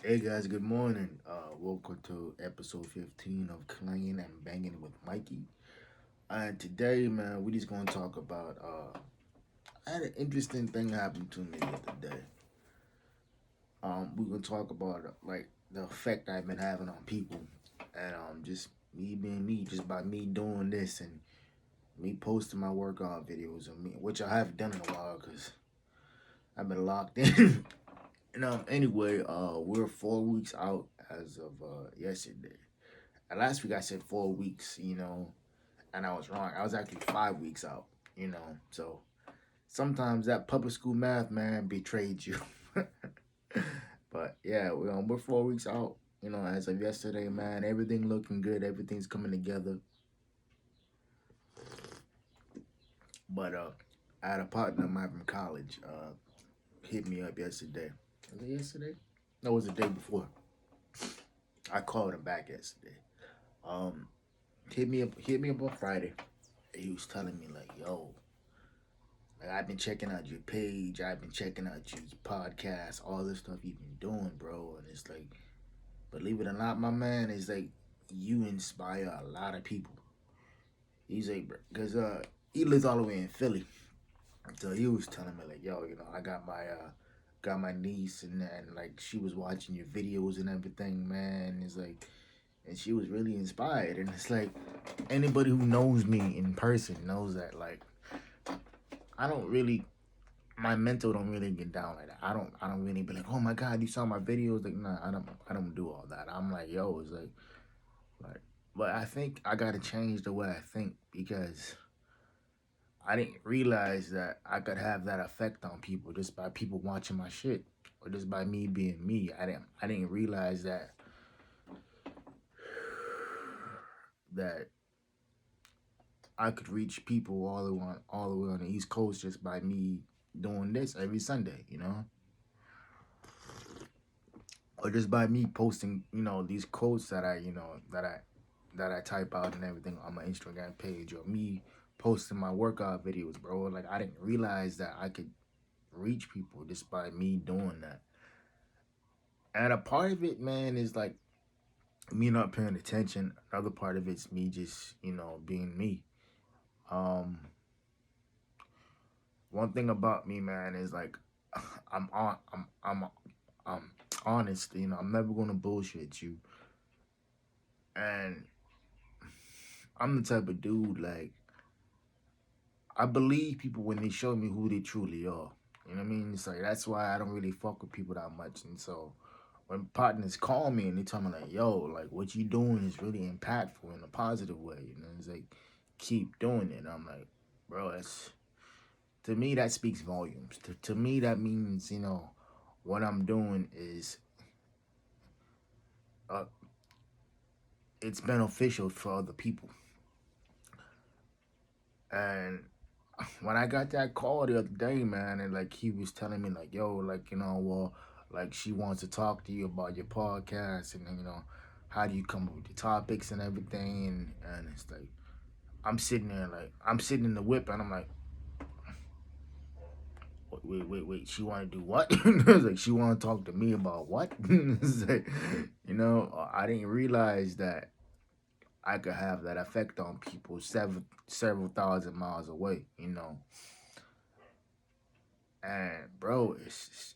Hey guys, good morning. Welcome to episode 15 of Clangin and Bangin with Mikey. And today, man, we just gonna talk about I had an interesting thing happen to me the other day. We're gonna talk about like the effect I've been having on people and just me being me, just by me doing this and me posting my workout videos and me, which I haven't done in a while because I've been locked in. And anyway, we're 4 weeks out as of yesterday. And last week I said 4 weeks, and I was wrong. I was actually 5 weeks out, So sometimes that public school math, man, betrayed you. But yeah, we're 4 weeks out, as of yesterday, man. Everything looking good. Everything's coming together. But I had a partner of mine from college hit me up yesterday. Was it yesterday? No, it was the day before. I called him back yesterday. Um, hit me up on Friday. He was telling me like, yo, like I've been checking out your page, I've been checking out your podcast, all this stuff you've been doing, bro. And it's like, believe it or not, my man, is like you inspire a lot of people. He's like, because he lives all the way in Philly, so he was telling me like, yo, I got my niece and like she was watching your videos and everything, man. It's like, and she was really inspired, and it's like anybody who knows me in person knows that like I don't really my mental don't really get down like that. I don't really be like, oh my god, you saw my videos. Like, nah, I don't do all that. I'm like, yo, it's like but I think I gotta change the way I think because I didn't realize that I could have that effect on people just by people watching my shit. Or just by me being me. I didn't realize that I could reach people all the way on the East Coast just by me doing this every Sunday. Or just by me posting, these quotes that I type out and everything on my Instagram page, or me posting my workout videos, bro. Like I didn't realize that I could reach people just by me doing that. And a part of it, man, is like me not paying attention. Another part of it's me just, being me. Um, One thing about me, man, is like I'm honest. I'm never gonna bullshit you, and I'm the type of dude like I believe people when they show me who they truly are. You know what I mean? It's like that's why I don't really fuck with people that much. And so when partners call me and they tell me like, yo, like what you doing is really impactful in a positive way. It's like keep doing it. And I'm like, bro, that's to me that speaks volumes. To me that means, what I'm doing is uh, it's beneficial for other people. And when I got that call the other day, man, and like he was telling me like, yo, like well, like she wants to talk to you about your podcast, and then how do you come up with the topics and everything, and it's like I'm sitting in the whip, and I'm like, wait, she want to do what? It's like she want to talk to me about what? It's like, I didn't realize that I could have that effect on people several thousand miles away, And bro, it's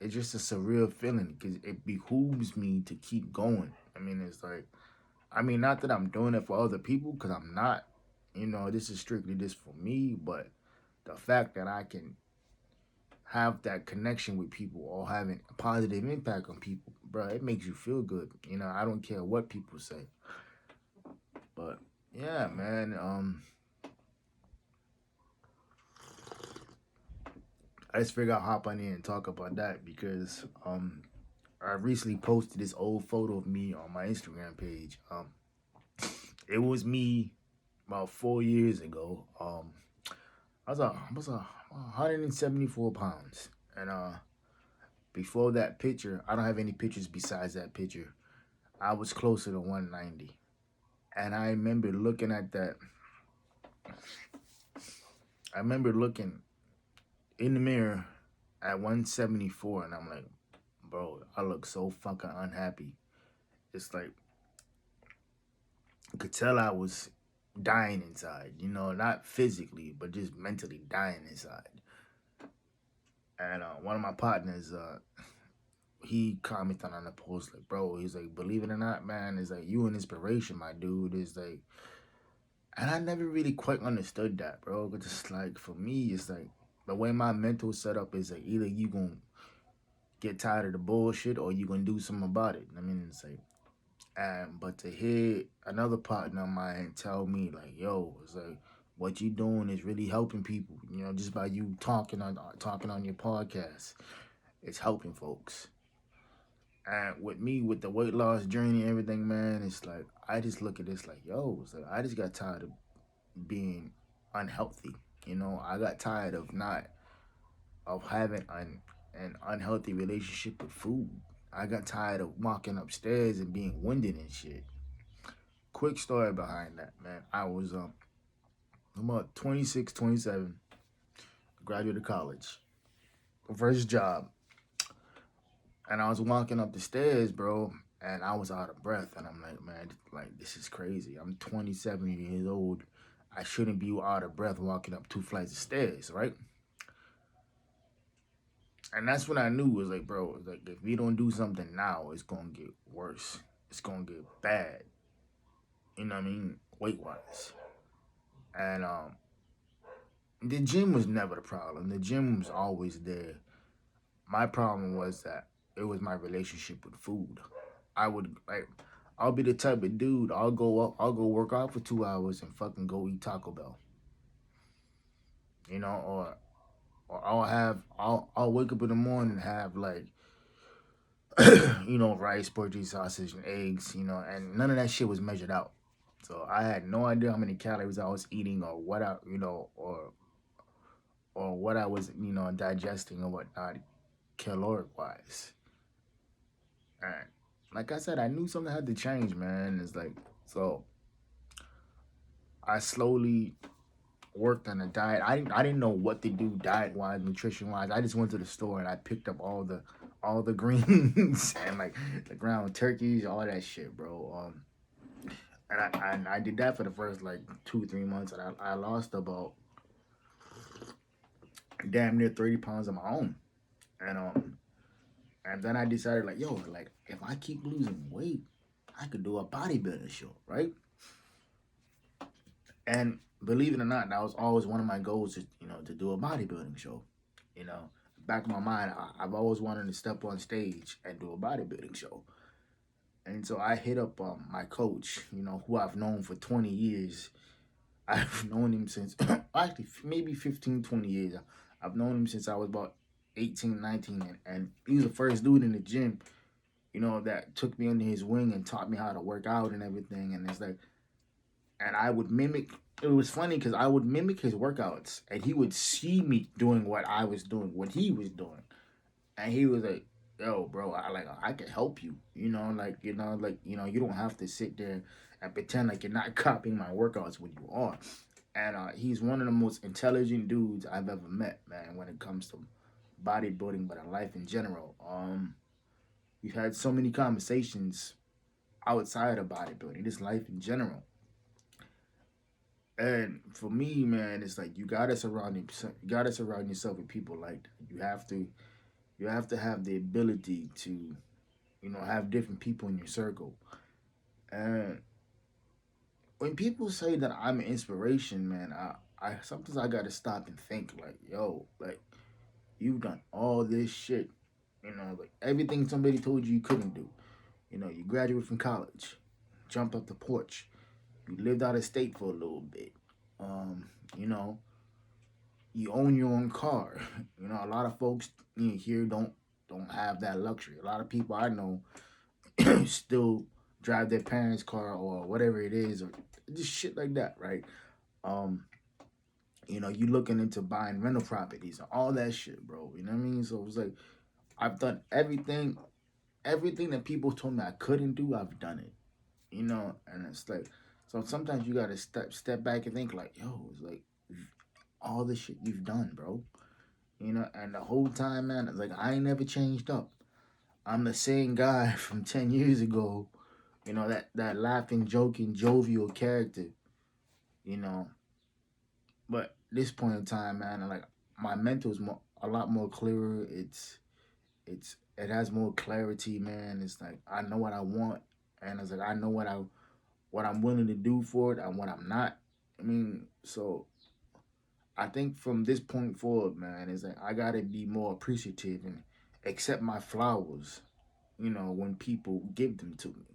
just a surreal feeling because it behooves me to keep going. I mean, it's like, not that I'm doing it for other people because I'm not. This is strictly just for me. But the fact that I can have that connection with people or having a positive impact on people, bro, it makes you feel good. I don't care what people say. But yeah, man. I just figured I'd hop on in and talk about that because I recently posted this old photo of me on my Instagram page. It was me about 4 years ago. I was 174 pounds, and before that picture, I don't have any pictures besides that picture. I was closer to 190, and I remember looking at that. I remember looking in the mirror at 174, and I'm like, bro, I look so fucking unhappy. It's like you could tell I was dying inside, you know, not physically, but just mentally dying inside. And one of my partners, he commented on the post like, bro, he's like, believe it or not, man, it's like you an inspiration, my dude. Is like, and I never really quite understood that, bro. But it's like for me, it's like the way my mental setup is like either you gonna get tired of the bullshit or you gonna do something about it. I mean, it's like, and but to hear another partner of mine tell me like, yo, it's like what you doing is really helping people. You know, just by you talking on your podcast, it's helping folks. And with me, with the weight loss journey and everything, man, it's like I just look at this like, yo, it's like I just got tired of being unhealthy. You know, I got tired of not of having an unhealthy relationship with food. I got tired of walking upstairs and being winded and shit. Quick story behind that, man. I was I'm about 26, 27, graduated college, first job, and I was walking up the stairs, bro, and I was out of breath, and I'm like, man, like this is crazy. I'm 27 years old. I shouldn't be out of breath walking up 2 flights of stairs, right? And that's when I knew it was like, bro, it's like if we don't do something now, it's gonna get worse. It's gonna get bad. You know what I mean? Weight wise. And the gym was never the problem. The gym was always there. My problem was that it was my relationship with food. I would like I'll be the type of dude, I'll go work out for 2 hours and fucking go eat Taco Bell. You know, or I'll wake up in the morning and have like you know, rice, poultry, sausage, and eggs, you know, and none of that shit was measured out. So I had no idea how many calories I was eating or what I, you know, or what I was, you know, digesting or whatnot, caloric wise. And like I said, I knew something had to change, man. It's like so I slowly worked on a diet. I didn't know what to do diet wise, nutrition wise. I just went to the store and I picked up all the greens and like the ground turkeys, all that shit, bro. And I did that for the first like 2 3 months, and I lost about damn near 30 pounds of my own, and and then I decided like, yo, like if I keep losing weight, I could do a bodybuilding show, right? And believe it or not, that was always one of my goals, to you know, to do a bodybuilding show. You know, back in my mind, I've always wanted to step on stage and do a bodybuilding show. And so I hit up my coach, you know, who I've known for 20 years. I've known him since actually maybe 15, 20 years. I've known him since I was about 18, 19, and he was the first dude in the gym, you know, that took me under his wing and taught me how to work out and everything. And it's like, and I would mimic. It was funny because I would mimic his workouts, and he would see me doing what I was doing, what he was doing, and he was like, "Yo, bro, I can help you. You know, you don't have to sit there and pretend like you're not copying my workouts when you are." And he's one of the most intelligent dudes I've ever met, man. When it comes to bodybuilding, but in life in general. We've had so many conversations outside of bodybuilding, just life in general. And for me, man, it's like you gotta surround yourself with people like that. You have to have the ability to, you know, have different people in your circle. And when people say that I'm an inspiration, man, I sometimes I gotta stop and think like, yo, like you've done all this shit, you know, like everything somebody told you you couldn't do. You know, you graduated from college, jumped up the porch, you lived out of state for a little bit. You know, you own your own car. You know, a lot of folks here don't have that luxury. A lot of people I know still drive their parents' car or whatever it is, or just shit like that, right? Um, you know, you looking into buying rental properties and all that shit, bro. You know what I mean? So it's like I've done everything that people told me I couldn't do, I've done it. You know, and it's like so sometimes you gotta step back and think like, yo, it's like all the shit you've done, bro. You know, and the whole time, man, it's like I ain't never changed up. I'm the same guy from 10 years ago. That laughing, joking, jovial character. You know, but this point in time, man, like my mental's a lot more clearer. It has more clarity, man. It's like I know what I want, and it's like I know what I'm willing to do for it and what I'm not. I mean, so I think from this point forward, man, is that I gotta be more appreciative and accept my flowers. When people give them to me.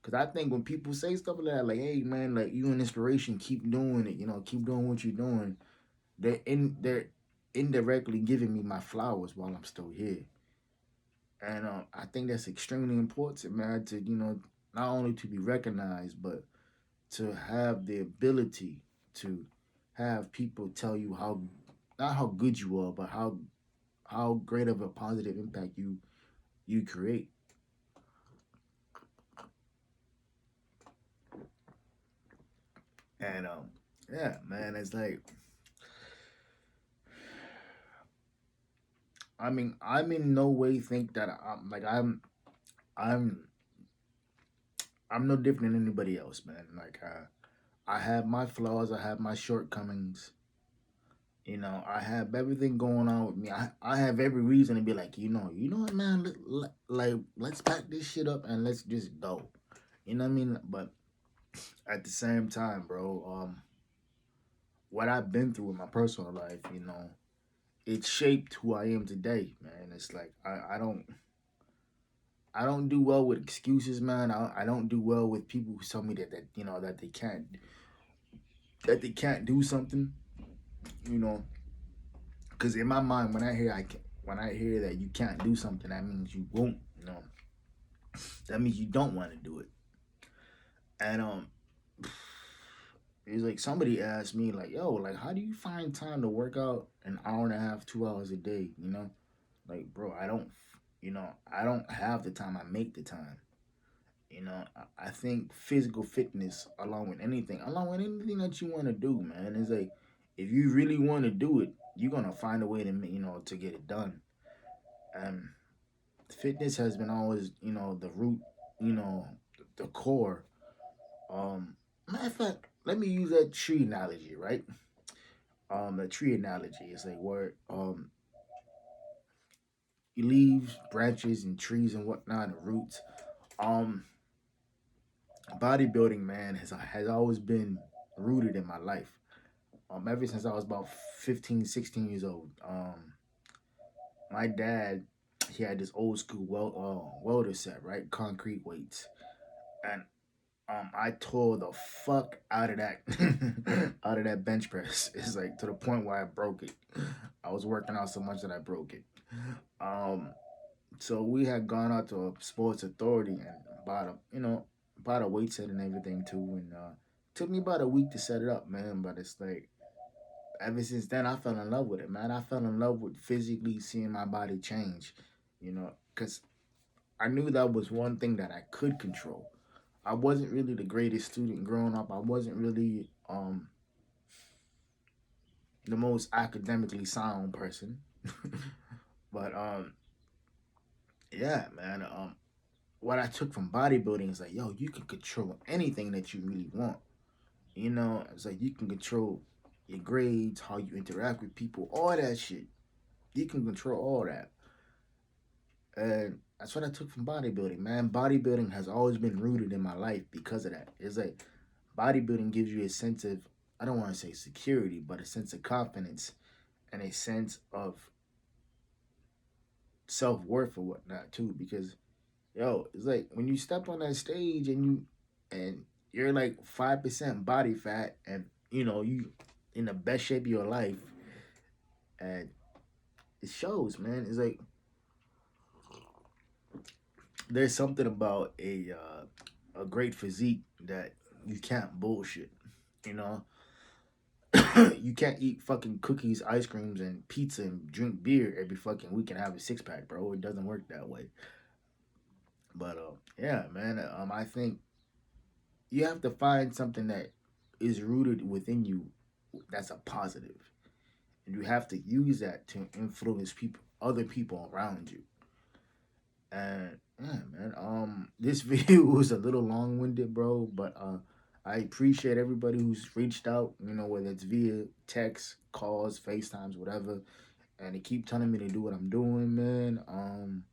Cause I think when people say stuff like, "Hey, man, like you an inspiration, keep doing it. Keep doing what you're doing." They're indirectly giving me my flowers while I'm still here, and I think that's extremely important, man. To not only to be recognized, but to have the ability to have people tell you how not how good you are, but how great of a positive impact you create. And yeah, man, it's like I mean, I'm in no way think that I'm I'm no different than anybody else, man. Like I have my flaws, I have my shortcomings. I have everything going on with me. I have every reason to be like, what, man, like let's pack this shit up and let's just go. You know what I mean? But at the same time, bro, what I've been through in my personal life, it shaped who I am today, man. It's like I don't do well with excuses, man. I don't do well with people who tell me that they can't do something, you know. Because in my mind, when I hear that you can't do something, that means you won't, that means you don't want to do it. And it's like somebody asked me like, "Yo, like, how do you find time to work out an hour and a half, 2 hours a day?" Like, bro, I don't have the time. I make the time. I think physical fitness, along with anything that you want to do, man, is like if you really want to do it, you're gonna find a way to get it done. And fitness has been always, the root, you know, the core. Matter of fact, let me use that tree analogy, right? The tree analogy is like where leaves, branches, and trees and whatnot, and roots. Um, Bodybuilding, man, has always been rooted in my life. Ever since I was about 15, 16 years old. My dad, he had this old school welder set, right? Concrete weights. And I tore the fuck out of that out of that bench press. It's like to the point where I broke it. I was working out so much that I broke it. Um, so we had gone out to a sports authority and bought a weight set and everything too. And took me about a week to set it up, man. But it's like ever since then, I fell in love with it, man. I fell in love with physically seeing my body change, because I knew that was one thing that I could control. I wasn't really the greatest student growing up. I wasn't really the most academically sound person. But yeah, man. What I took from bodybuilding is like, yo, you can control anything that you really want. It's like you can control your grades, how you interact with people, all that shit. You can control all that. And that's what I took from bodybuilding, man. Bodybuilding has always been rooted in my life because of that. It's like bodybuilding gives you a sense of, I don't want to say security, but a sense of confidence and a sense of self worth or whatnot too. Because yo, it's like when you step on that stage and you're like 5% body fat and you in the best shape of your life, and it shows, man. It's like there's something about a great physique that you can't bullshit. You know, you can't eat fucking cookies, ice creams, and pizza and drink beer every fucking week and have a 6 pack, bro. It doesn't work that way. But yeah, man. I think you have to find something that is rooted within you that's a positive, and you have to use that to influence people, other people around you. And yeah, man. This video was a little long winded, bro. But I appreciate everybody who's reached out. You know, whether it's via text, calls, FaceTimes, whatever. And they keep telling me to do what I'm doing, man. I'm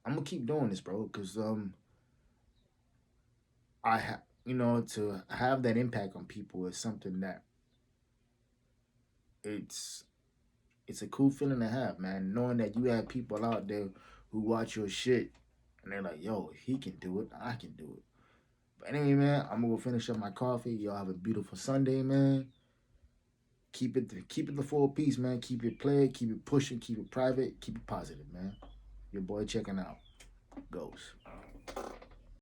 gonna keep doing this, bro, because you know, to have that impact on people is something that it's it's a cool feeling to have, man. Knowing that you have people out there who watch your shit and they're like, yo, if he can do it, I can do it. But anyway, man, I'm gonna go finish up my coffee. Y'all have a beautiful Sunday, man. Keep it the full piece, man. Keep it played, keep it pushing, keep it private, keep it positive, man. Your boy checking out. Goes.